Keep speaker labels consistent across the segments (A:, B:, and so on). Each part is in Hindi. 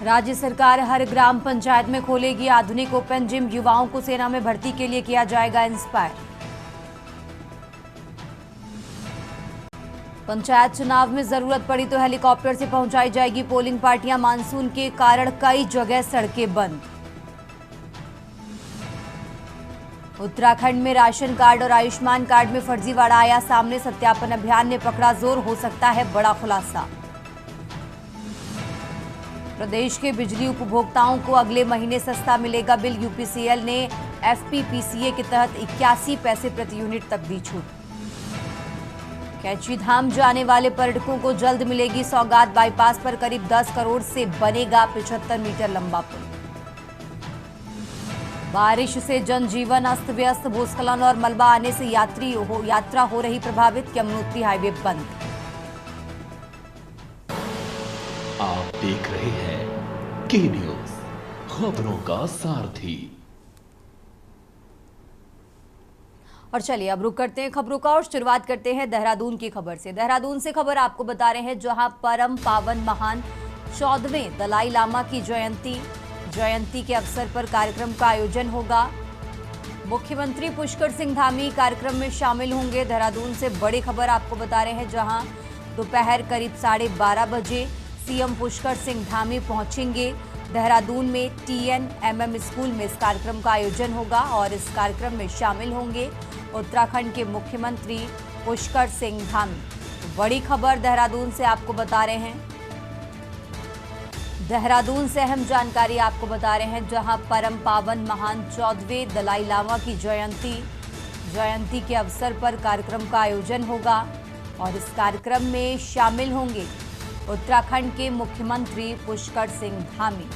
A: राज्य सरकार हर ग्राम पंचायत में खोलेगी आधुनिक ओपन जिम। युवाओं को सेना में भर्ती के लिए किया जाएगा इंस्पायर। पंचायत चुनाव में जरूरत पड़ी तो हेलीकॉप्टर से पहुंचाई जाएगी पोलिंग पार्टियां। मानसून के कारण कई जगह सड़कें बंद। उत्तराखंड में राशन कार्ड और आयुष्मान कार्ड में फर्जीवाड़ा आया सामने। सत्यापन अभियान ने पकड़ा जोर, हो सकता है बड़ा खुलासा। प्रदेश के बिजली उपभोक्ताओं को अगले महीने सस्ता मिलेगा बिल। यूपीसीएल ने एफपीपीसीए के तहत 81 पैसे प्रति यूनिट तक दी छूट। कैची धाम जाने वाले पर्यटकों को जल्द मिलेगी सौगात। बाईपास पर करीब 10 करोड़ से बनेगा 75 मीटर लंबा पुल। बारिश से जनजीवन अस्त व्यस्त। भूस्खलन और मलबा आने से यात्रा हो रही प्रभावित। यमुनोत्री हाईवे बंद।
B: आप देख रहे हैं के न्यूज, खबरों का सारथी।
A: और चलिए अब रुक करते हैं खबरों का और शुरुआत करते हैं देहरादून की खबर से। देहरादून से खबर आपको बता रहे हैं जहां परम पावन महान 14वें दलाई लामा की जयंती के अवसर पर कार्यक्रम का आयोजन होगा। मुख्यमंत्री पुष्कर सिंह धामी कार्यक्रम में शामिल होंगे। देहरादून से बड़ी खबर आपको बता रहे हैं जहां दोपहर करीब 12:30 बजे सीएम पुष्कर सिंह धामी पहुंचेंगे। देहरादून में TNMM स्कूल में इस कार्यक्रम का आयोजन होगा और इस कार्यक्रम में शामिल होंगे उत्तराखंड के मुख्यमंत्री पुष्कर सिंह धामी। तो बड़ी खबर देहरादून से आपको बता रहे हैं। देहरादून से अहम जानकारी आपको बता रहे हैं जहां परम पावन महान 14वें दलाई लामा की जयंती के अवसर पर कार्यक्रम का आयोजन होगा और इस कार्यक्रम में शामिल होंगे उत्तराखंड के मुख्यमंत्री पुष्कर सिंह धामी।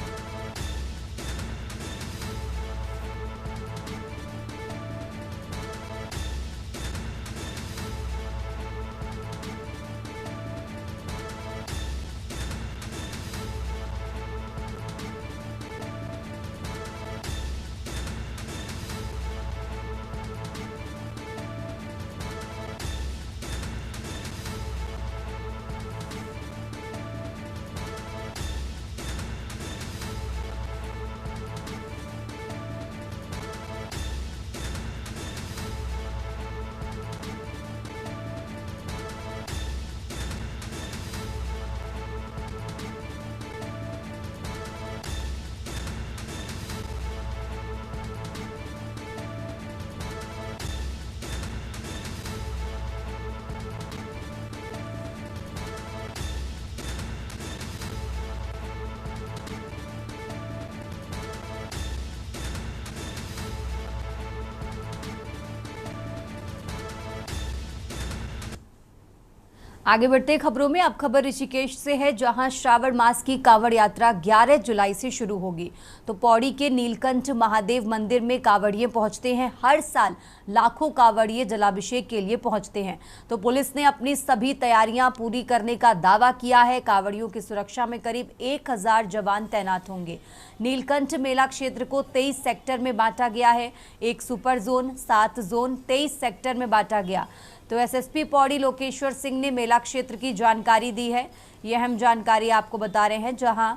A: आगे बढ़ते खबरों में अब खबर ऋषिकेश से है जहां श्रावण मास की कांवड़ यात्रा 11 जुलाई से शुरू होगी। तो पौड़ी के नीलकंठ महादेव मंदिर में कांवड़िए पहुंचते हैं। हर साल लाखों कांवड़िए जलाभिषेक के लिए पहुंचते हैं। तो पुलिस ने अपनी सभी तैयारियां पूरी करने का दावा किया है। कांवड़ियों की सुरक्षा में करीब 1000 जवान तैनात होंगे। नीलकंठ मेला क्षेत्र को 23 सेक्टर में बांटा गया है। 1 सुपर जोन, 7 जोन, 23 सेक्टर में बांटा गया। तो एसएसपी पौड़ी लोकेश्वर सिंह ने मेला क्षेत्र की जानकारी दी है। यह अहम जानकारी आपको बता रहे हैं जहां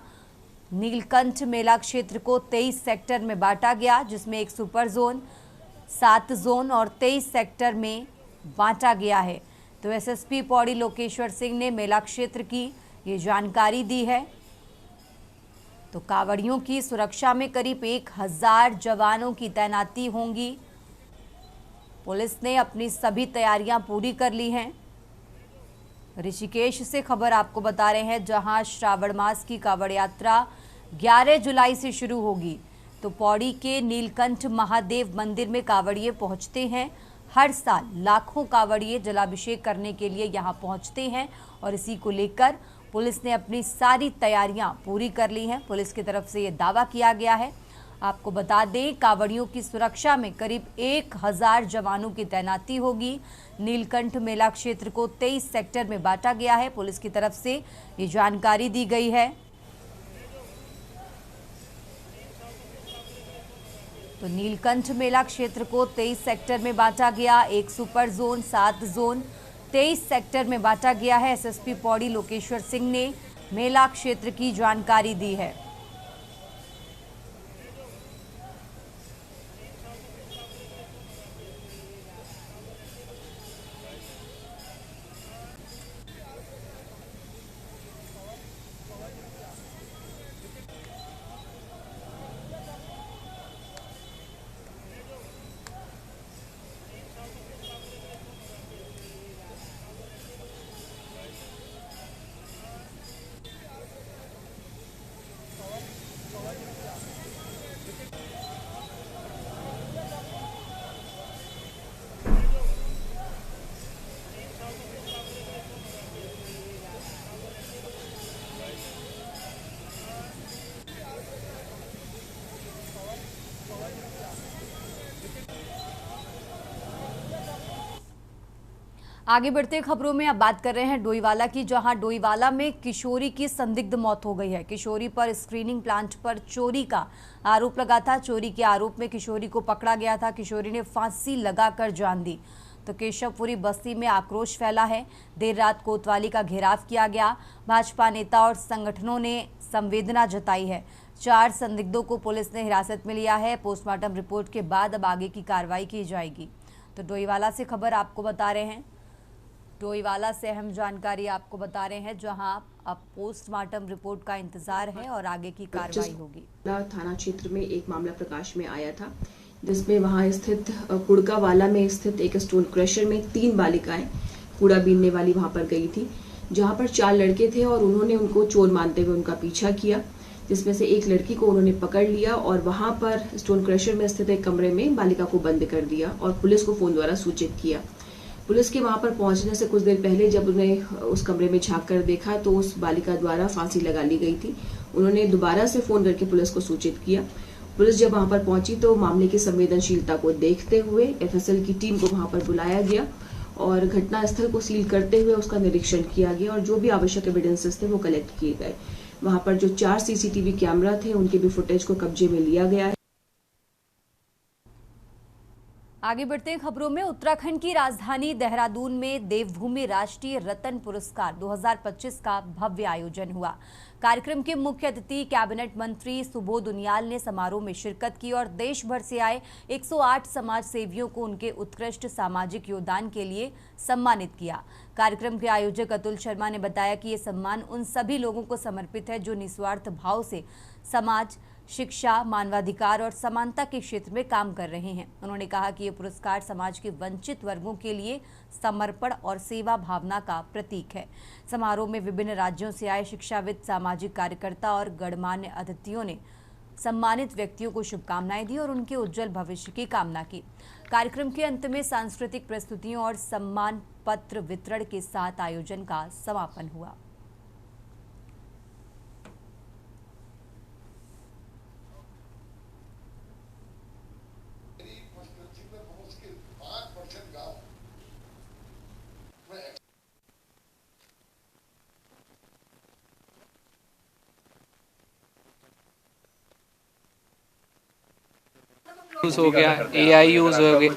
A: नीलकंठ मेला क्षेत्र को 23 सेक्टर में बांटा गया जिसमें 1 सुपर जोन, 7 जोन और 23 सेक्टर में बांटा गया है। तो एसएसपी पौड़ी लोकेश्वर सिंह ने मेला क्षेत्र की ये जानकारी दी है। तो कांवड़ियों की सुरक्षा में करीब 1000 जवानों की तैनाती होंगी। पुलिस ने अपनी सभी तैयारियां पूरी कर ली हैं। ऋषिकेश से खबर आपको बता रहे हैं जहां श्रावण मास की कांवड़ यात्रा 11 जुलाई से शुरू होगी। तो पौड़ी के नीलकंठ महादेव मंदिर में कांवड़िए पहुंचते हैं। हर साल लाखों कांवड़िए जलाभिषेक करने के लिए यहां पहुंचते हैं और इसी को लेकर पुलिस ने अपनी सारी तैयारियां पूरी कर ली हैं। पुलिस की तरफ से ये दावा किया गया है। आपको बता दें कांवड़ियों की सुरक्षा में करीब 1000 जवानों की तैनाती होगी। नीलकंठ मेला क्षेत्र को 23 सेक्टर में बांटा गया है। पुलिस की तरफ से ये जानकारी दी गई है। तो नीलकंठ मेला क्षेत्र को 23 सेक्टर में बांटा गया। 1 सुपर जोन, 7 जोन, 23 सेक्टर में बांटा गया है। एसएसपी पौड़ी लोकेश्वर सिंह ने मेला क्षेत्र की जानकारी दी है। आगे बढ़ते खबरों में अब बात कर रहे हैं डोईवाला की, जहां डोईवाला में किशोरी की संदिग्ध मौत हो गई है। किशोरी पर स्क्रीनिंग प्लांट पर चोरी का आरोप लगा था। चोरी के आरोप में किशोरी को पकड़ा गया था। किशोरी ने फांसी लगाकर जान दी। तो केशवपुरी बस्ती में आक्रोश फैला है। देर रात कोतवाली का घेराव किया गया। भाजपा नेता और संगठनों ने संवेदना जताई है। 4 संदिग्धों को पुलिस ने हिरासत में लिया है। पोस्टमार्टम रिपोर्ट के बाद अब आगे की कार्रवाई की जाएगी। तो डोईवाला से खबर आपको बता रहे हैं। डोईवाला से अहम जानकारी आपको बता रहे हैं, जहां अब पोस्टमार्टम रिपोर्ट का इंतजार है और आगे की कार्रवाई होगी।
C: थाना क्षेत्र में एक मामला प्रकाश में आया था, जिसमें वहां स्थित कुड़कावाला में स्थित एक स्टोन क्रशर में 3 बालिकाएं कूड़ा बीनने वाली वहां पर गई थी, जहां पर 4 लड़के थे और उन्होंने उनको चोर मानते हुए उनका पीछा किया, जिसमें से एक लड़की को उन्होंने पकड़ लिया और वहां पर स्टोन क्रशर में स्थित एक कमरे में बालिका को बंद कर दिया और पुलिस को फोन द्वारा सूचित किया। पुलिस के वहां पर पहुंचने से कुछ देर पहले जब उन्हें उस कमरे में झांक कर देखा तो उस बालिका द्वारा फांसी लगा ली गई थी। उन्होंने दोबारा से फोन करके पुलिस को सूचित किया। पुलिस जब वहां पर पहुंची तो मामले की संवेदनशीलता को देखते हुए एफएसएल की टीम को वहां पर बुलाया गया और घटनास्थल को सील करते हुए उसका निरीक्षण किया गया और जो भी आवश्यक एविडेंसेस थे वो कलेक्ट किए गए। वहां पर जो 4 सीसीटीवी कैमरा थे उनके भी फुटेज को कब्जे में लिया गया है।
A: आगे बढ़ते हैं खबरों में। उत्तराखंड की राजधानी देहरादून में देवभूमि राष्ट्रीय रतन पुरस्कार 2025 का भव्य आयोजन हुआ। कार्यक्रम के मुख्य अतिथि कैबिनेट मंत्री सुबोध उनियाल ने समारोह में शिरकत की और देश भर से आए 108 समाज सेवियों को उनके उत्कृष्ट सामाजिक योगदान के लिए सम्मानित किया। कार्यक्रम के आयोजक अतुल शर्मा ने बताया कि ये सम्मान उन सभी लोगों को समर्पित है जो निस्वार्थ भाव से समाज, शिक्षा, मानवाधिकार और समानता के क्षेत्र में काम कर रहे हैं। उन्होंने कहा कि ये पुरस्कार समाज के वंचित वर्गों के लिए समर्पण और सेवा भावना का प्रतीक है। समारोह में विभिन्न राज्यों से आए शिक्षाविद, सामाजिक कार्यकर्ता और गणमान्य अतिथियों ने सम्मानित व्यक्तियों को शुभकामनाएं दी और उनके उज्जवल भविष्य की कामना की। कार्यक्रम के अंत में सांस्कृतिक प्रस्तुतियों और सम्मान पत्र वितरण के साथ आयोजन का समापन हुआ।
D: हो गया, AI यूज़ हो गया,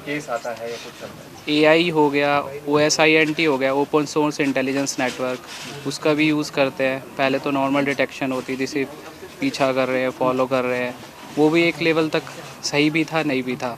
D: AI हो गया, OSINT हो गया, ओपन सोर्स इंटेलिजेंस नेटवर्क, उसका भी यूज़ करते हैं। पहले तो नॉर्मल डिटेक्शन होती थी, सिर्फ पीछा कर रहे हैं, फॉलो कर रहे हैं, वो भी एक लेवल तक सही भी था, नहीं भी था,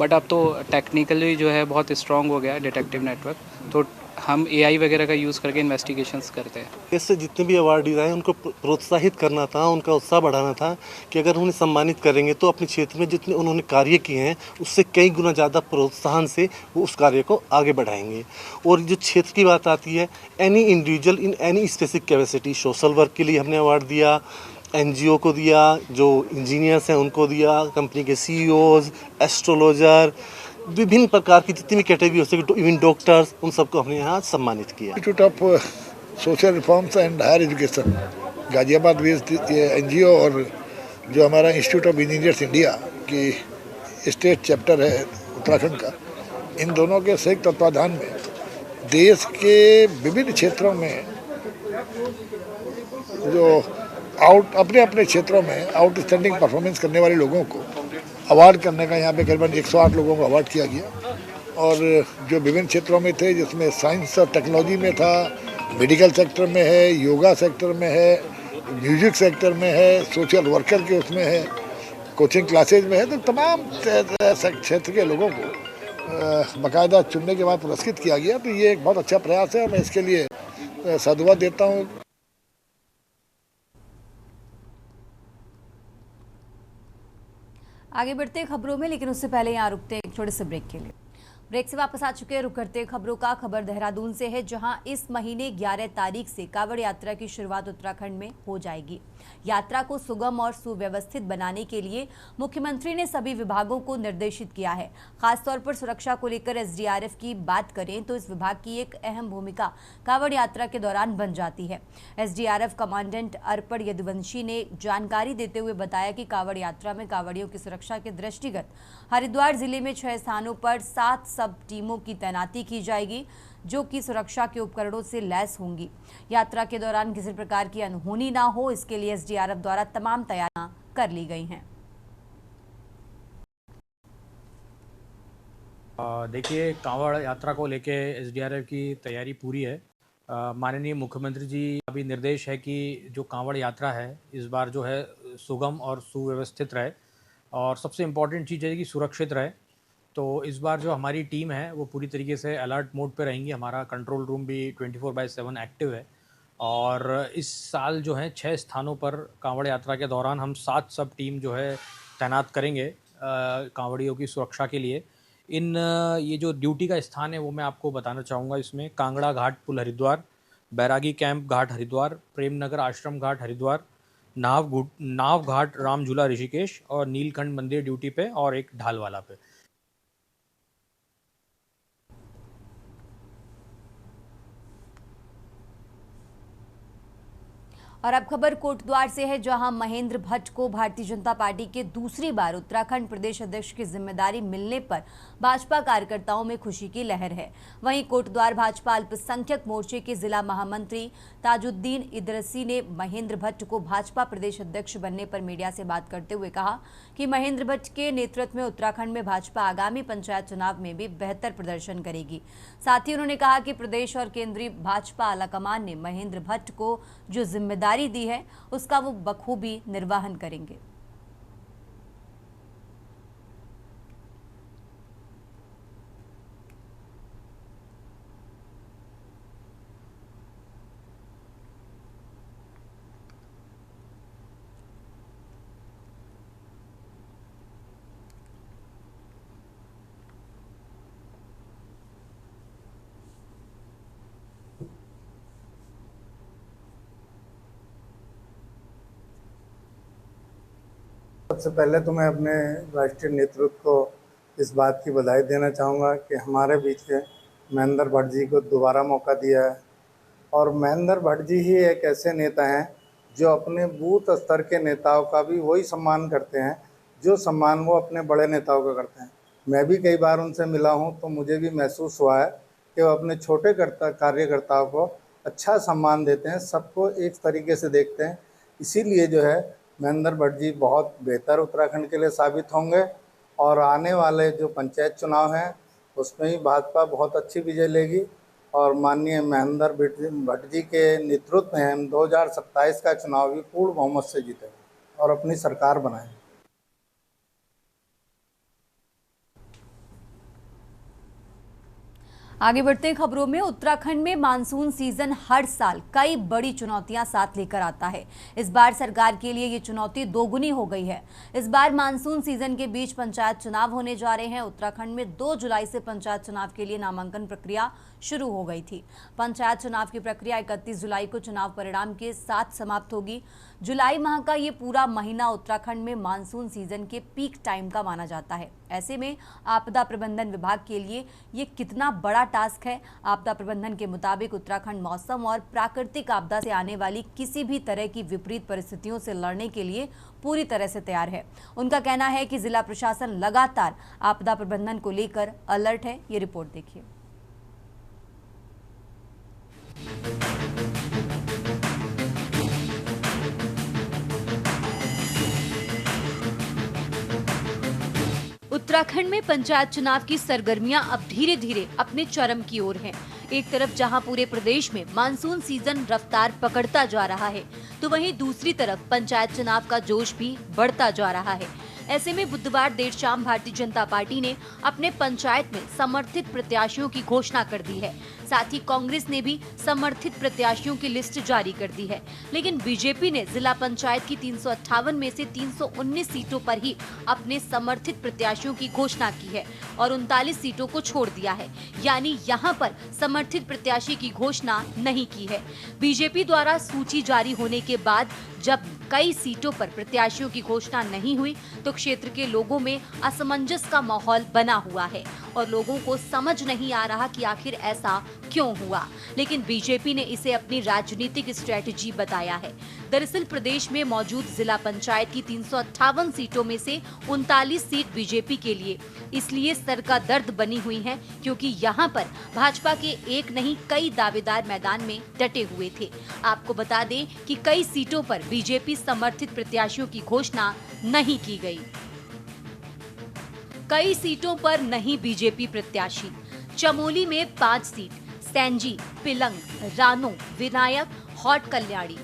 D: बट अब तो टेक्निकली जो है बहुत स्ट्रॉन्ग हो गया डिटेक्टिव नेटवर्क, तो हम AI वगैरह का यूज़ करके इन्वेस्टिगेशंस करते हैं।
E: इससे जितने भी अवार्डीज आए उनको प्रोत्साहित करना था, उनका उत्साह बढ़ाना था कि अगर उन्हें सम्मानित करेंगे तो अपने क्षेत्र में जितने उन्होंने कार्य किए हैं उससे कई गुना ज़्यादा प्रोत्साहन से वो उस कार्य को आगे बढ़ाएंगे। और जो क्षेत्र की बात आती है, any individual in any specific capacity, social work के लिए हमने अवार्ड दिया, NGO को दिया, जो इंजीनियर्स हैं उनको दिया, कंपनी के CEOs, एस्ट्रोलॉजर, विभिन्न प्रकार की जितनी भी कैटेगरी हो सके, इवन डॉक्टर्स, उन सबको हमने यहाँ सम्मानित किया।
F: Institute of social reforms and higher education Ghaziabad based NGO और जो हमारा इंस्टीट्यूट ऑफ इंजीनियर्स इंडिया की स्टेट चैप्टर है उत्तराखंड का, इन दोनों के संयुक्त तत्वाधान में देश के विभिन्न क्षेत्रों में जो अपने अपने क्षेत्रों में आउटस्टैंडिंग परफॉर्मेंस करने वाले लोगों को अवार्ड करने का यहाँ पे करीबन 108 लोगों को अवार्ड किया गया। और जो विभिन्न क्षेत्रों में थे, जिसमें साइंस और टेक्नोलॉजी में था, मेडिकल सेक्टर में है, योगा सेक्टर में है, म्यूजिक सेक्टर में है, सोशल वर्कर के उसमें है, कोचिंग क्लासेज में है, तो तमाम क्षेत्र के लोगों को बाकायदा चुनने के बाद पुरस्कृत किया गया। तो ये एक बहुत अच्छा प्रयास है और मैं इसके लिए साधुवाद देता हूँ।
A: आगे बढ़ते हैं खबरों में, लेकिन उससे पहले यहाँ रुकते हैं एक छोटे से ब्रेक के लिए। ब्रेक से वापस आ चुके हैं। रुक करते हैं खबरों का। खबर देहरादून से है, जहां इस महीने 11 तारीख से कांवड़ यात्रा की शुरुआत उत्तराखंड में हो जाएगी। यात्रा को सुगम और सुव्यवस्थित बनाने के लिए मुख्यमंत्री ने सभी विभागों को निर्देशित किया है। खासतौर पर सुरक्षा को लेकर SDRF की बात करें तो इस विभाग की एक अहम भूमिका कांवड़ यात्रा के दौरान बन जाती है। SDRF कमांडेंट अर्पण यदुवंशी ने जानकारी देते हुए बताया कि कांवड़ यात्रा में कांवड़ियों की सुरक्षा के दृष्टिगत हरिद्वार जिले में 6 स्थानों पर 7 सब टीमों की तैनाती की जाएगी। जो कि सुरक्षा के उपकरणों से लैस होंगी। यात्रा के दौरान किसी प्रकार की अनहोनी ना हो, इसके लिए एसडीआरएफ द्वारा तमाम तैयारियां कर ली गई हैं।
G: देखिए, कांवड़ यात्रा को लेके एसडीआरएफ की तैयारी पूरी है। माननीय मुख्यमंत्री जी का भी निर्देश है कि जो कांवड़ यात्रा है इस बार जो है सुगम और सुव्यवस्थित रहे, और सबसे इम्पॉर्टेंट चीज़ है कि सुरक्षित रहे। तो इस बार जो हमारी टीम है वो पूरी तरीके से अलर्ट मोड पे रहेंगी। हमारा कंट्रोल रूम भी 24/7 एक्टिव है, और इस साल जो है 6 स्थानों पर कांवड़ यात्रा के दौरान हम 7 सब टीम जो है तैनात करेंगे कांवड़ियों की सुरक्षा के लिए। ये जो ड्यूटी का स्थान है वो मैं आपको बताना चाहूँगा। इसमें कांगड़ा घाट पुल हरिद्वार, बैरागी कैंप घाट हरिद्वार, प्रेम नगर आश्रम घाट हरिद्वार, नाव घाट राम झूला ऋषिकेश, और नीलकंठ मंदिर ड्यूटी पे, और एक ढालवाला पे।
A: और अब खबर कोटद्वार से है, जहां महेंद्र भट्ट को भारतीय जनता पार्टी के दूसरी बार उत्तराखंड प्रदेश अध्यक्ष की जिम्मेदारी मिलने पर भाजपा कार्यकर्ताओं में खुशी की लहर है। वहीं कोटद्वार भाजपा अल्पसंख्यक मोर्चे के जिला महामंत्री ताजुद्दीन इदरसी ने महेंद्र भट्ट को भाजपा प्रदेश अध्यक्ष बनने पर मीडिया से बात करते हुए कहा कि महेंद्र भट्ट के नेतृत्व में उत्तराखंड में भाजपा आगामी पंचायत चुनाव में भी बेहतर प्रदर्शन करेगी। साथ ही उन्होंने कहा कि प्रदेश और केंद्रीय भाजपा आलाकमान ने महेंद्र भट्ट को जो जिम्मेदारी दी है उसका वो बखूबी निर्वहन करेंगे।
H: सबसे पहले तो मैं अपने राष्ट्रीय नेतृत्व को इस बात की बधाई देना चाहूँगा कि हमारे बीच के महेंद्र भट्ट जी को दोबारा मौका दिया है। और महेंद्र भट्ट जी ही एक ऐसे नेता हैं जो अपने बूथ स्तर के नेताओं का भी वही सम्मान करते हैं जो सम्मान वो अपने बड़े नेताओं का करते हैं। मैं भी कई बार उनसे मिला हूँ तो मुझे भी महसूस हुआ है कि वो अपने छोटे कार्यकर्ताओं को अच्छा सम्मान देते हैं, सबको एक तरीके से देखते हैं। इसीलिए जो है महेंद्र भट्ट जी बहुत बेहतर उत्तराखंड के लिए साबित होंगे, और आने वाले जो पंचायत चुनाव हैं उसमें ही भाजपा बहुत अच्छी विजय लेगी, और माननीय महेंद्र भट्ट जी के नेतृत्व में हम 2027 का चुनाव भी पूर्ण बहुमत से जीतेंगे और अपनी सरकार बनाएंगे।
A: आगे बढ़ते हैं खबरों में। उत्तराखंड में मानसून सीजन हर साल कई बड़ी चुनौतियां साथ लेकर आता है। इस बार सरकार के लिए ये चुनौती दोगुनी हो गई है। इस बार मानसून सीजन के बीच पंचायत चुनाव होने जा रहे हैं। उत्तराखंड में 2 जुलाई से पंचायत चुनाव के लिए नामांकन प्रक्रिया शुरू हो गई थी। पंचायत चुनाव की प्रक्रिया 31 जुलाई को चुनाव परिणाम के साथ समाप्त होगी। जुलाई माह का ये पूरा महीना उत्तराखंड में मानसून सीजन के पीक टाइम का माना जाता है। ऐसे में आपदा प्रबंधन विभाग के लिए ये कितना बड़ा टास्क है। आपदा प्रबंधन के मुताबिक उत्तराखंड मौसम और प्राकृतिक आपदा से आने वाली किसी भी तरह की विपरीत परिस्थितियों से लड़ने के लिए पूरी तरह से तैयार है। उनका कहना है कि जिला प्रशासन लगातार आपदा प्रबंधन को लेकर अलर्ट है। ये रिपोर्ट देखिए। उत्तराखंड में पंचायत चुनाव की सरगर्मियां अब धीरे धीरे अपने चरम की ओर हैं। एक तरफ जहां पूरे प्रदेश में मानसून सीजन रफ्तार पकड़ता जा रहा है, तो वहीं दूसरी तरफ पंचायत चुनाव का जोश भी बढ़ता जा रहा है। ऐसे में बुधवार देर शाम भारतीय जनता पार्टी ने अपने पंचायत में समर्थित प्रत्याशियों की घोषणा कर दी है। साथ ही कांग्रेस ने भी समर्थित प्रत्याशियों की लिस्ट जारी कर दी है। लेकिन बीजेपी ने जिला पंचायत की 358 में से 319 सीटों पर ही अपने समर्थित प्रत्याशियों की घोषणा की है और 39 सीटों को छोड़ दिया है। यानी यहां पर समर्थित प्रत्याशी की घोषणा नहीं की है। बीजेपी द्वारा सूची जारी होने के बाद जब कई सीटों पर प्रत्याशियों की घोषणा नहीं हुई तो क्षेत्र के लोगों में असमंजस का माहौल बना हुआ है और लोगों को समझ नहीं आ रहा कि आखिर ऐसा क्यों हुआ, लेकिन बीजेपी ने इसे अपनी राजनीतिक स्ट्रेटजी बताया है। दरअसल प्रदेश में मौजूद जिला पंचायत की 358 सीटों में से 39 सीट बीजेपी के लिए इसलिए सर का दर्द बनी हुई है क्योंकि यहाँ पर भाजपा के एक नहीं कई दावेदार मैदान में डटे हुए थे। आपको बता दें कि कई सीटों पर बीजेपी समर्थित प्रत्याशियों की घोषणा नहीं की गई। कई सीटों पर नहीं बीजेपी प्रत्याशी। चमोली में 5 सीट, सैंजी, पिलंग, रानो, विनायक, हॉट कल्याणी।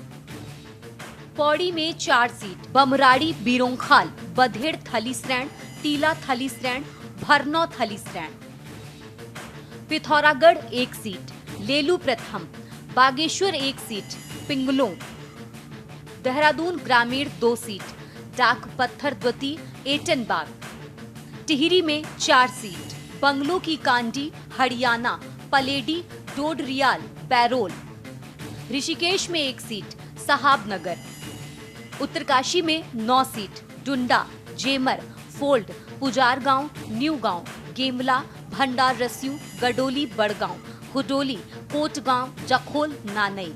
A: पौड़ी में 4 सीट, बमराड़ी, बीरोंखाल, बधेड़ थलीसरैण, टीला थलीसरैण, भरनौ थलीसरैण। पिथौरागढ़ 1 सीट, लेलू प्रथम, बागेश्वर 1 सीट, पिंगलों। देहरादून ग्रामीण 2 सीट, डाक पत्थर द्वितीय, एटनबाग। टिहरी में 4 सीट, बंगलो की कांडी, हरियाणा, पलेडी, डोडरियाल, बैरोल। ऋषिकेश में 1 सीट, साहबनगर। उत्तरकाशी में 9 सीट, डुंडा, जेमर, फोल्ड, पुजार गांव, न्यू गांव, गेमला, भंडार रस्यू, गडोली, बड़गांव, हुडोली, कोटगांव, जखोल, नानई।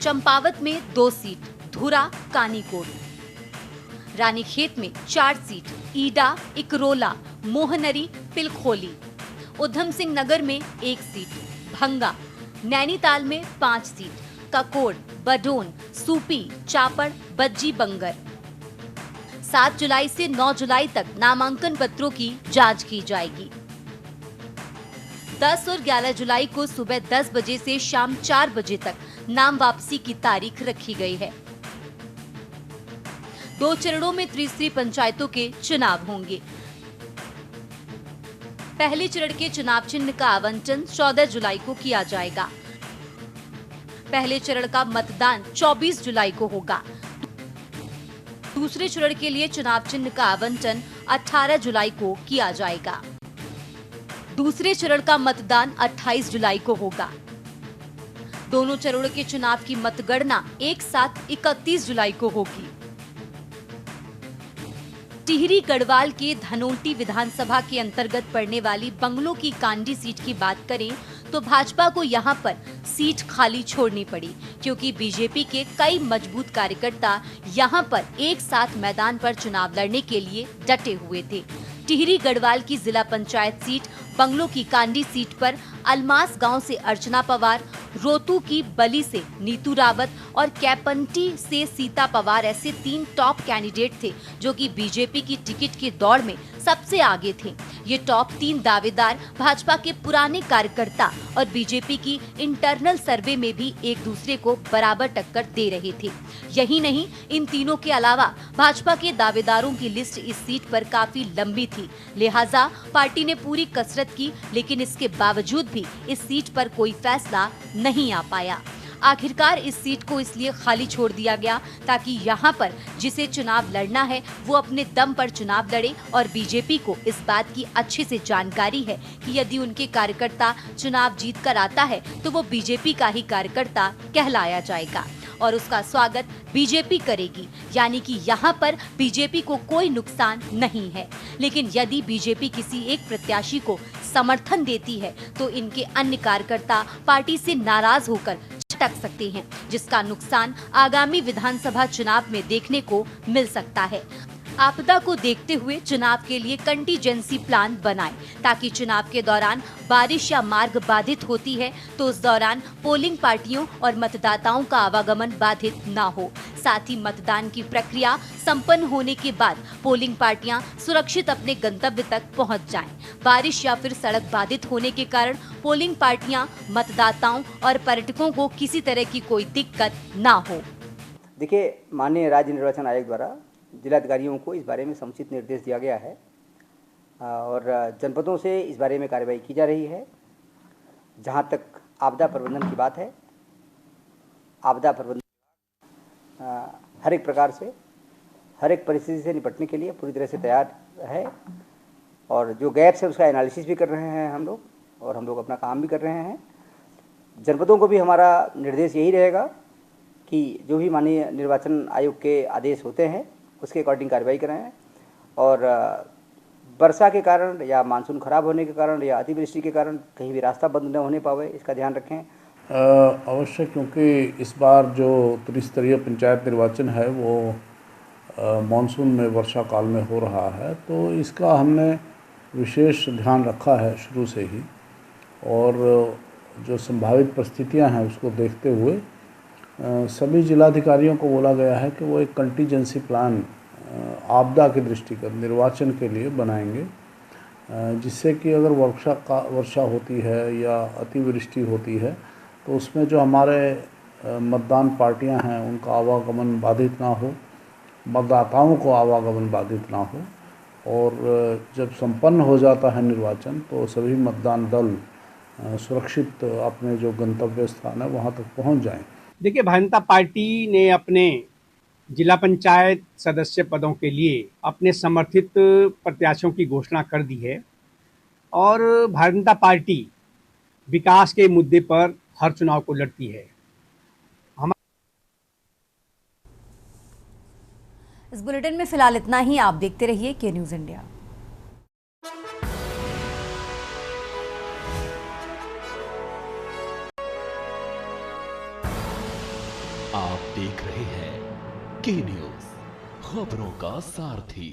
A: चंपावत में 2 सीट, धुरा, कानीकोट। रानीखेत में 4 सीट, ईडा, इकरोला, मोहनरी, पिलखोली। उधम सिंह नगर में 1 सीट, भंगा। नैनीताल में 5 सीट, ककोड़, बडोन, सूपी, चापड़, बज्जी बंगर। 7 जुलाई से 9 जुलाई तक नामांकन पत्रों की जांच की जाएगी। 10 और 11 जुलाई को सुबह 10 बजे से शाम 4 बजे तक नाम वापसी की तारीख रखी गई है। 2 चरणों में त्रिस्तरीय पंचायतों के चुनाव होंगे। पहले चरण के चुनाव चिन्ह का आवंटन 14 जुलाई को किया जाएगा। पहले चरण का मतदान 24 जुलाई को होगा। दूसरे चरण के लिए चुनाव चिन्ह का आवंटन 18 जुलाई को किया जाएगा। दूसरे चरण का मतदान 28 जुलाई को होगा। दोनों चरणों के चुनाव की मतगणना एक साथ 31 जुलाई को होगी। टिहरी गढ़वाल के धनोल्टी विधानसभा के अंतर्गत पड़ने वाली बंगलो की कांडी सीट की बात करें तो भाजपा को यहां पर सीट खाली छोड़नी पड़ी क्योंकि बीजेपी के कई मजबूत कार्यकर्ता यहां पर एक साथ मैदान पर चुनाव लड़ने के लिए डटे हुए थे। टिहरी गढ़वाल की जिला पंचायत सीट बंगलो की कांडी सीट पर अलमास गांव से अर्चना पवार, रोतू की बली से नीतू रावत और कैपंटी से सीता पवार ऐसे 3 टॉप कैंडिडेट थे जो कि बीजेपी की टिकट के दौड़ में सबसे आगे थे। ये टॉप 3 दावेदार भाजपा के पुराने कार्यकर्ता और बीजेपी की इंटरनल सर्वे में भी एक दूसरे को बराबर टक्कर दे रहे थे। यही नहीं, इन तीनों के अलावा भाजपा के दावेदारों की लिस्ट इस सीट पर काफी लंबी थी। लिहाजा पार्टी ने पूरी कसरत की, लेकिन इसके बावजूद भी इस सीट पर कोई फैसला नहीं आ पाया। आखिरकार इस सीट को इसलिए खाली छोड़ दिया गया ताकि यहाँ पर जिसे चुनाव लड़ना है वो अपने दम पर चुनाव लड़े और बीजेपी को इस बात की अच्छे से जानकारी है कि यदि उनके कार्यकर्ता चुनाव जीत कर आता है तो वो बीजेपी का ही कार्यकर्ता कहलाया जाएगा और उसका स्वागत बीजेपी करेगी, यानी कि यहाँ पर बीजेपी को कोई नुकसान नहीं है। लेकिन यदि बीजेपी किसी एक प्रत्याशी को समर्थन देती है तो इनके अन्य कार्यकर्ता पार्टी से नाराज होकर छटक सकते हैं, जिसका नुकसान आगामी विधानसभा चुनाव में देखने को मिल सकता है। आपदा को देखते हुए चुनाव के लिए कंटीजेंसी प्लान बनाएं ताकि चुनाव के दौरान बारिश या मार्ग बाधित होती है तो उस दौरान पोलिंग पार्टियों और मतदाताओं का आवागमन बाधित ना हो। साथ ही मतदान की प्रक्रिया संपन्न होने के बाद पोलिंग पार्टियां सुरक्षित अपने गंतव्य तक पहुंच जाएं। बारिश या फिर सड़क बाधित होने के कारण पोलिंग पार्टियां, मतदाताओं और पर्यटकों को किसी तरह की कोई दिक्कत ना हो।
I: देखिए, माननीय राज्य निर्वाचन आयोग द्वारा जिलाधिकारियों को इस बारे में समुचित निर्देश दिया गया है और जनपदों से इस बारे में कार्रवाई की जा रही है। जहां तक आपदा प्रबंधन की बात है, आपदा प्रबंधन हर एक प्रकार से, हर एक परिस्थिति से निपटने के लिए पूरी तरह से तैयार है और जो गैप्स है उसका एनालिसिस भी कर रहे हैं हम लोग और हम लोग अपना काम भी कर रहे हैं। जनपदों को भी हमारा निर्देश यही रहेगा कि जो भी माननीय निर्वाचन आयोग के आदेश होते हैं उसके अकॉर्डिंग कार्रवाई कराएं और वर्षा के कारण या मानसून खराब होने के कारण या अतिवृष्टि के कारण कहीं भी रास्ता बंद न होने पावे, इसका ध्यान रखें।
J: अवश्य, क्योंकि इस बार जो त्रिस्तरीय पंचायत निर्वाचन है वो मानसून में वर्षा काल में हो रहा है, तो इसका हमने विशेष ध्यान रखा है शुरू से ही, और जो संभावित परिस्थितियां हैं उसको देखते हुए सभी जिलाधिकारियों को बोला गया है कि वो एक कंटीजेंसी प्लान आपदा के दृष्टिगत निर्वाचन के लिए बनाएंगे, जिससे कि अगर वर्षा होती है या अतिवृष्टि होती है तो उसमें जो हमारे मतदान पार्टियां हैं उनका आवागमन बाधित ना हो, मतदाताओं को आवागमन बाधित ना हो, और जब संपन्न हो जाता है निर्वाचन तो सभी मतदान दल सुरक्षित अपने जो गंतव्य स्थान है वहाँ तक पहुँच जाएं।
K: देखिए, भारतीय जनता पार्टी ने अपने जिला पंचायत सदस्य पदों के लिए अपने समर्थित प्रत्याशियों की घोषणा कर दी है, और भारतीय जनता पार्टी विकास के मुद्दे पर हर चुनाव को लड़ती है।
A: इस बुलेटिन में फिलहाल इतना ही। आप देखते रहिए के न्यूज़ इंडिया।
B: आप देख रहे हैं के न्यूज़, खबरों का सारथी।